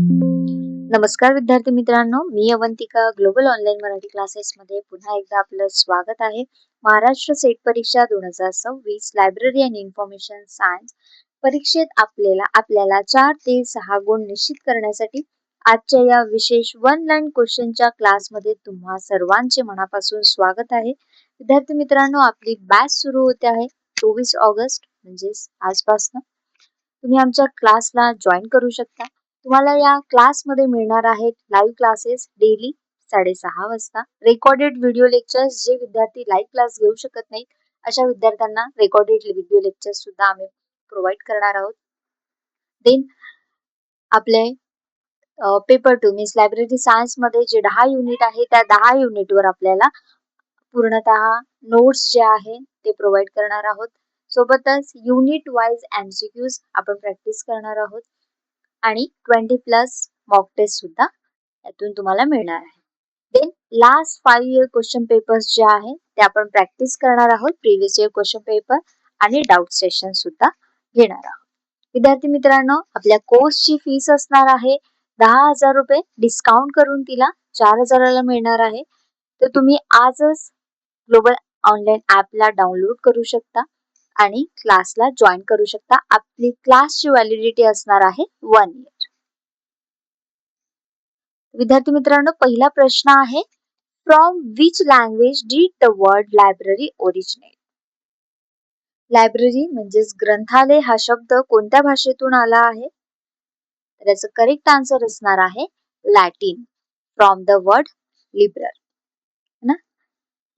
नमस्कार विद्यार्थी मित्रांनो, मी Avantika global online Marathi classes मध्ये पुन्हा एकदा आपलं स्वागत आहे. महाराष्ट्र सेट परीक्षा 2026 लायब्ररी आणि इन्फॉर्मेशन सायन्स परीक्षेत आपल्याला 4 ते 6 गुण निश्चित करण्यासाठी आजच्या या विशेष वन लाईन क्वेश्चनच्या क्लासमध्ये तुम्हा सर्वांचे मनापासून स्वागत आहे. विद्यार्थी मित्रांनो, आपली बॅच सुरू होते आहे 24 ऑगस्ट म्हणजेच आजपासून. तुम्ही आमच्या क्लासला जॉईन करू शकता. तुम्हाला या क्लासमध्ये मिळणार आहेत लाईव्ह क्लासेस डेली 6:30 वाजता, रेकॉर्डेड व्हिडिओ लेक्चर्स जे विद्यार्थी लाईव्ह क्लास घेऊ शकत नाहीत अशा विद्यार्थ्यांना रेकॉर्डेड व्हिडिओ लेक्चर्स सुद्धा आम्ही प्रोव्हाइड करणार आहोत. देन आपले पेपर 2 मीन्स लायब्ररी सायन्स मध्ये जे 10 युनिट आहे त्या 10 युनिटवर आपल्याला पूर्णतः नोट्स जे आहे ते प्रोव्हाइड करणार आहोत. सोबतच युनिट वाईज एमसीक्यूज आपण प्रॅक्टिस करणार आहोत आणि 20+ मॉक टेस्ट सुद्धा यातून तुम्हाला मिळणार आहे. Then last 5 year question papers जे आहे ते आपण प्रॅक्टिस करणार आहोत. प्रिव्हियस इयर क्वेश्चन पेपर आणि डाऊट सेशन सुद्धा घेणार आहोत. विद्यार्थी मित्रांनो, आपल्या कोर्सची फीस असणार आहे 10,000 रुपये. डिस्काउंट करून तिला 4,000 ला मिळणार आहे. तर तुम्ही आजच ग्लोबल ऑनलाईन ॲपला डाउनलोड करू शकता आणि क्लासला जॉईन करू शकता. आपली क्लासची व्हॅलिडिटी असणार आहे 1 इयर. विद्यार्थी मित्रांनो, पहिला प्रश्न आहे, from which language did the word library originate? Library म्हणजेच ग्रंथालय हा शब्द कोणत्या भाषेतून आला आहे? तर याचं करेक्ट आन्सर असणार आहे लॅटिन, फ्रॉम द वर्ड लिब्रर. ना,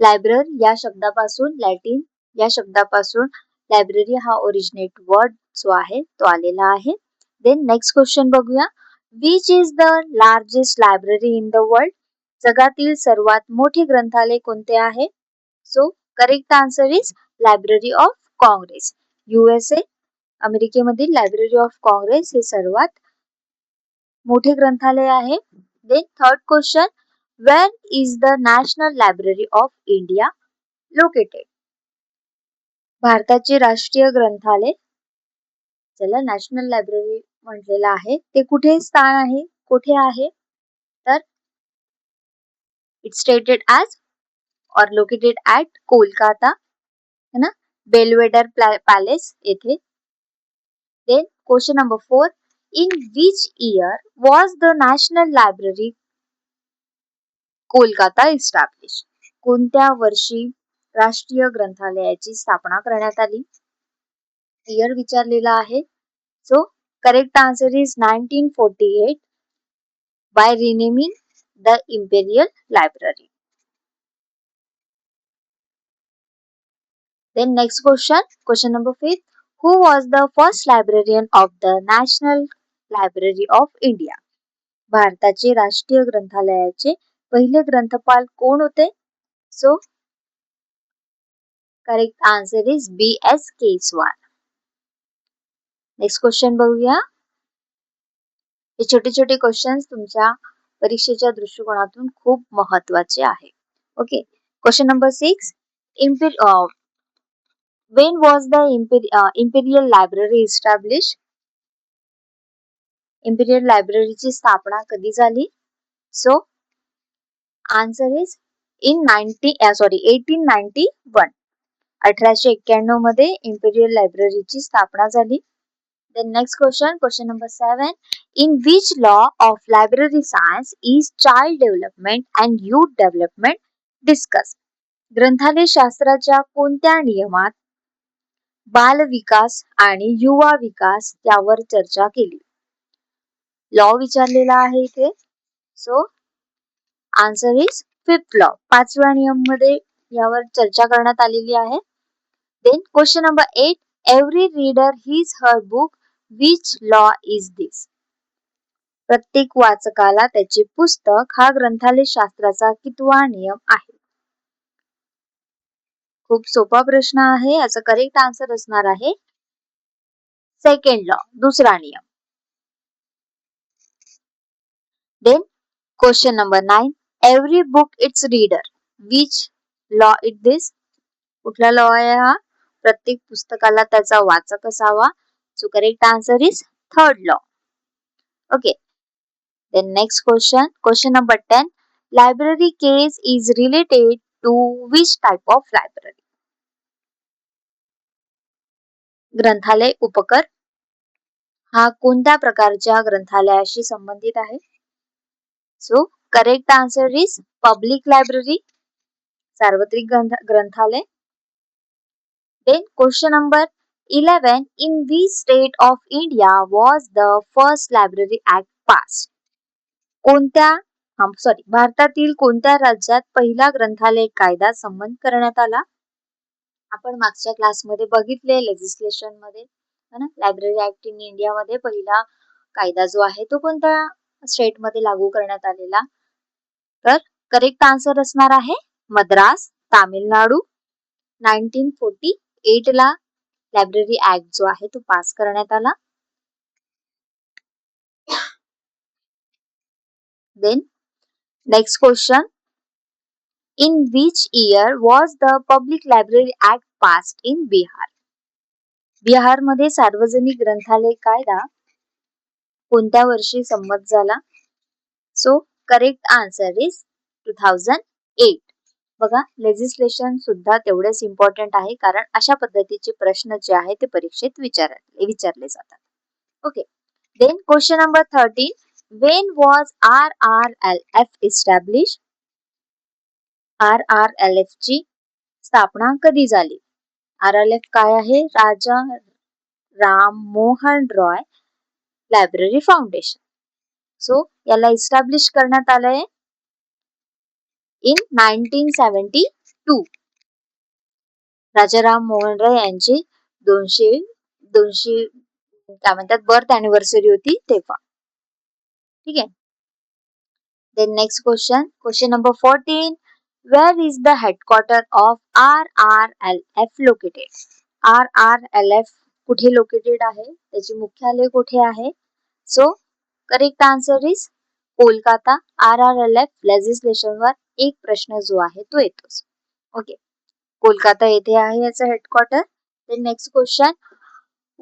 लायब्रर या शब्दापासून, लॅटिन या शब्दापासून लायब्ररी हा ओरिजिनेट वर्ड जो आहे तो आलेला आहे. देन नेक्स्ट क्वेश्चन बघूया. Which is the largest library in the world? जगातील सर्वात मोठे ग्रंथालय कोणते आहे? So correct answer is library of congress. USA अमेरिकेमधील लायब्ररी ऑफ काँग्रेस हे सर्वात मोठे ग्रंथालय आहे. Then third question, where is the national library of India located? भारताचे राष्ट्रीय ग्रंथालय, ज्याला नॅशनल लायब्ररी म्हटलेलं आहे, ते कुठे स्थान आहे, कुठे आहे? तर it's stated as or located at Kolkata, है ना, बेलवेडर पॅलेस येथे. Then question number 4, in which year was the national library Kolkata establish? कोणत्या वर्षी राष्ट्रीय ग्रंथालयाची स्थापना करण्यात आली? इयर विचारलेला आहे. So correct answer is 1948 by renaming the imperial library. Then next question number 5. Who was the first librarian of the National Library of India? भारताचे राष्ट्रीय ग्रंथालयाचे पहिले ग्रंथपाल कोण होते? So correct answer is B.S. Keswar. Next question बघूया. हे छोटे छोटे क्वेश्चन्स तुमच्या परीक्षेच्या दृष्टिकोनातून खूप महत्वाचे आहे. Okay, question number 6. When was the Imperial Library established? Imperial Library ची स्थापना कधी झाली? So answer is in 1891. 1891 मध्ये Imperial Library ची स्थापना झाली. Then next question number 7. In which law of library science is child development and youth development discussed? ग्रंथालय शास्त्राच्या कोणत्या नियमात बाल विकास आणि युवा विकास यावर चर्चा केली? लॉ विचारलेला आहे इथे. So answer is 5th law. 5व्या नियम मध्ये यावर चर्चा करण्यात आलेली आहे. Then question number 8. Every reader his her book, which law is this? प्रत्येक वाचकाला त्याचे पुस्तक हा ग्रंथालय शास्त्राचा कितवा नियम आहे? खूप सोपा प्रश्न आहे. याचा करेक्ट आन्सर असणार आहे सेकंड लॉ, दुसरा नियम. Then question number 9. Every book its reader, which law it this? कुठला लॉ आहे हा? प्रत्येक पुस्तकाला त्याचा वाचक असावा. So correct answer is third law. Okay, Then next question number 10. Library case is related to which type of library? ग्रंथालय उपकर हा कोणत्या प्रकारच्या ग्रंथालयाशी संबंधित आहे? So correct answer is public library, सार्वत्रिक ग्रंथालय. Then question number 11. In which state of India was the first library act passed? भारतातील कोणत्या राज्यात पहिला ग्रंथालय कायदा संमत करण्यात आला? आपण मागच्या क्लासमध्ये बघितले लेजिस्लेशन मध्ये लायब्ररी ऍक्ट इन इंडिया मध्ये पहिला कायदा जो आहे तो कोणत्या स्टेट मध्ये लागू करण्यात आलेला? तर करेक्ट आन्सर असणार आहे मद्रास, तामिळनाडू. 1948 ला लायब्ररी ऍक्ट जो आहे तो पास करण्यात आला. Then next question. In which year was the Public Library Act passed in Bihar? Bihar मध्ये सार्वजनिक ग्रंथालय कायदा कोणत्या वर्षी संमत झाला? So correct answer is 2008. बघा लेजिस्लेशन सुद्धा तेवढेच इम्पॉर्टंट आहे कारण अशा पद्धतीचे प्रश्न जे आहे ते परीक्षेत विचारले जातात. Okay. Then question number 13. When was RRLF established? RRLF ची स्थापना कधी झाली? RRLF काय आहे? Raja Ram Mohan Roy library foundation. So याला इस्टॅब्लिश करण्यात आलंय इन 1972. राजाराम मोहन रॉय यांची 200 काय म्हणतात बर्थ अॅनिव्हर्सरी होती तेव्हा. ठीक आहे. Then next question number 14. Where is the headquarter of RRLF located? RRLF कुठे लोकेटेड आहे? त्याचे मुख्यालय कुठे आहे? So correct answer is Kolkata. RRLF legislation वर एक प्रश्न जो आहे तो येतोच. ओके. कोलकाता येथे आहे याचं headquarter. Then next question.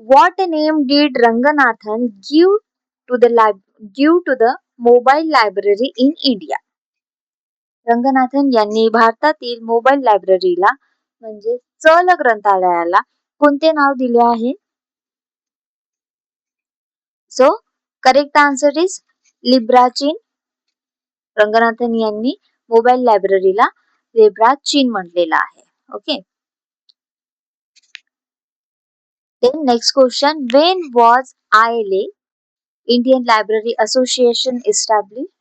What name did Ranganathan give to the mobile library in India? Ranganathan यांनी भारतातील मोबाईल लायब्ररीला म्हणजे चल ग्रंथालयाला कोणते नाव दिले आहे? So correct answer is librachine. Ranganathan यांनी मोबाईल लायब्ररीला लिब्राचीन म्हटलेला आहे. Okay. Then next question. When was ILA, Indian Library Association established?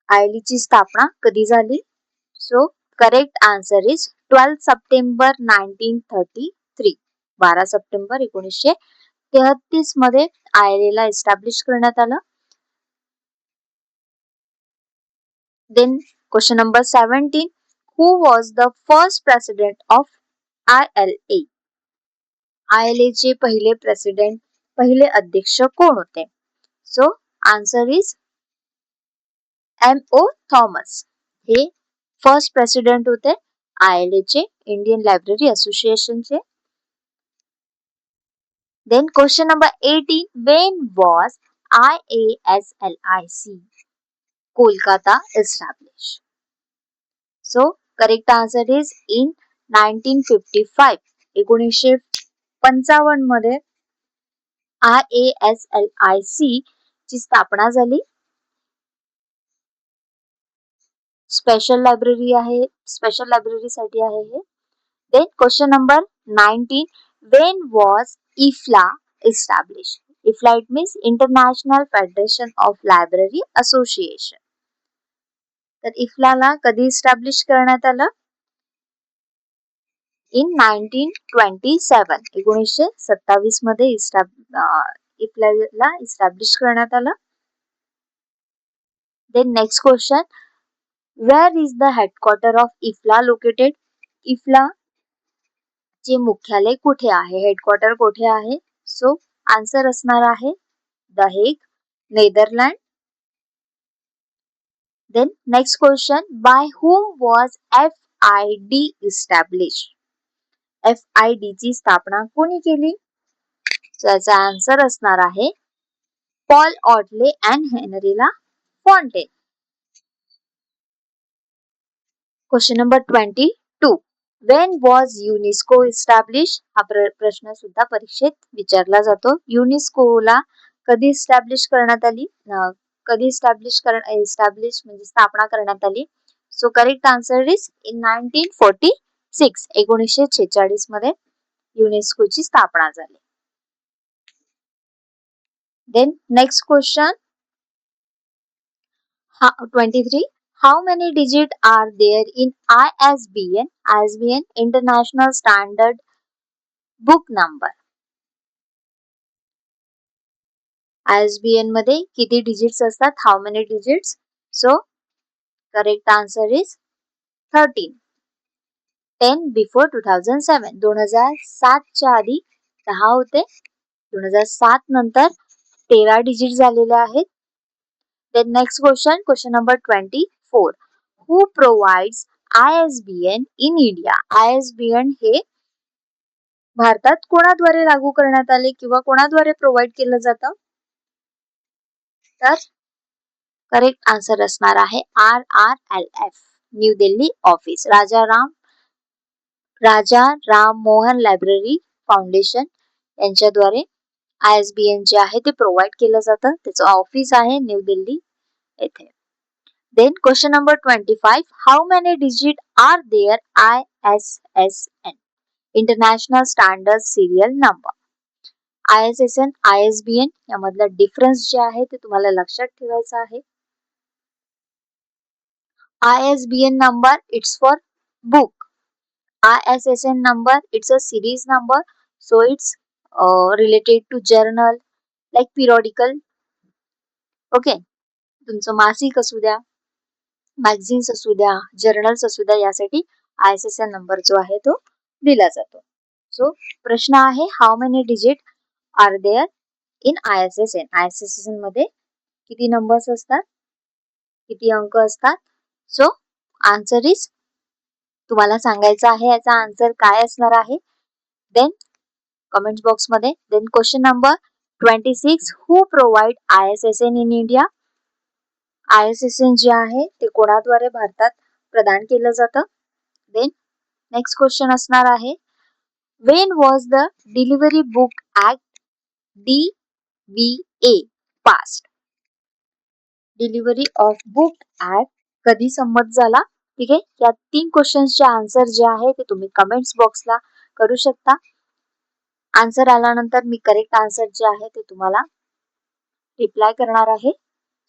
ILA ची स्थापना कधी झाली? So correct answer is 12 September 1933. 12 September 1933 मध्ये ILA ला एस्टॅब्लिश करण्यात आलं. Then question number 17. Who was the first president of ILA? ILA चे पहिले अध्यक्ष कोण होते? So answer is M.O. Thomas. हे फर्स्ट प्रेसिडेंट होते ILA चे, इंडियन लायब्ररी असोसिएशन चे. Then question number 18. When was IASLIC Kolkata established? So correct answer is in 1955. 1955 मध्ये IASLIC ची स्थापना झाली. स्पेशल लायब्ररी साठी आहे हे. Then question number 19. When was IFLA established? IFLA it means International Federation of Library Association. तर IFLA ला कधी इस्टॅब्लिश करण्यात आलं? इन 1927. 1927 मध्ये IFLA ला इस्टॅब्लिश करण्यात आलं. Then next question. Where is the headquarter of IFLA located? IFLA चे मुख्यालय कुठे आहे? हेडक्वार्टर कुठे आहे? सो आन्सर असणार आहे the Hague, Netherland. Then next question. By whom was FID established? FID ची स्थापना कोणी केली? याचा आन्सर असणार आहे पॉल ऑटले अँड हेनरीला fountain. Question number 22. When was UNESCO established? हा प्रश्न सुद्धा परीक्षेत विचारला जातो. युनेस्कोला कधी एस्टॅब्लिश करण्यात आली? कधी एस्टॅब्लिश म्हणजे स्थापना करण्यात आली? So correct answer is in 1946. 1946 मध्ये युनेस्कोची स्थापना झाली. Then next question 23. How many digits are there in ISBN? ISBN International Standard Book Number. ISBN मध्ये किती डिजिट्स असतात? How many digits? So correct answer is 13. 10 before 2007. 2007 च्या आधी 10 होते. 2007 नंतर 13 डिजिट झालेले आहेत. Then next question number 24. Who provides ISBN in India? ISBN हे भारतात कोणाद्वारे लागू करण्यात आले किंवा कोणाद्वारे प्रोव्हाइड केलं जातं? तर करेक्ट आन्सर असणार आहे RRLF, न्यू दिल्ली ऑफिस. राजा राम मोहन लायब्ररी फाउंडेशन यांच्याद्वारे ISBN जे आहे ते प्रोव्हाइड केलं जातं. त्याचं ऑफिस आहे न्यू दिल्ली येथे. Then question number 25. How many digits are there ISSN? International Standard Serial Number. ISSN, ISBN यामधला डिफरन्स जे आहे ते तुम्हाला लक्षात ठेवायचा आहे. ISBN number it's for book. ISSN number it's a series number, so it's related to journal like periodical. Okay, तुमचं मासिक असू द्या, मॅगझिन्स असू द्या, जर्नल्स असू द्या, यासाठी ISSN नंबर जो आहे तो दिला जातो. सो प्रश्न आहे how many digit are there in ISSN? ISSN मध्ये किती नंबर्स असतात, किती अंक असतात? सो आन्सर इज तुम्हाला सांगायचं आहे याचा आन्सर काय असणार आहे. देन कमेंट बॉक्स मध्ये. Then question number 26. Who provide ISSN in India? ISSN जे आहे ते कोणाद्वारे भारतात प्रदान केलं जातं? देन नेक्स्ट क्वेश्चन असणार आहे when was the delivery book act DBA passed? Delivery of book act कधी संमत झाला? ठीक आहे, या 3 क्वेश्चन्सचे आन्सर जे आहे ते तुम्ही कमेंट्स बॉक्सला करू शकता. आन्सर आल्यानंतर मी करेक्ट आन्सर जे आहे ते तुम्हाला रिप्लाय करणार आहे.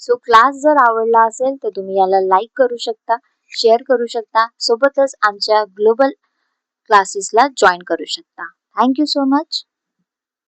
सो क्लास जर आवडला असेल तर तुम्ही याला लाईक करू शकता, शेअर करू शकता, सोबतच आमच्या ग्लोबल क्लासेसला जॉईन करू शकता. Thank you so much.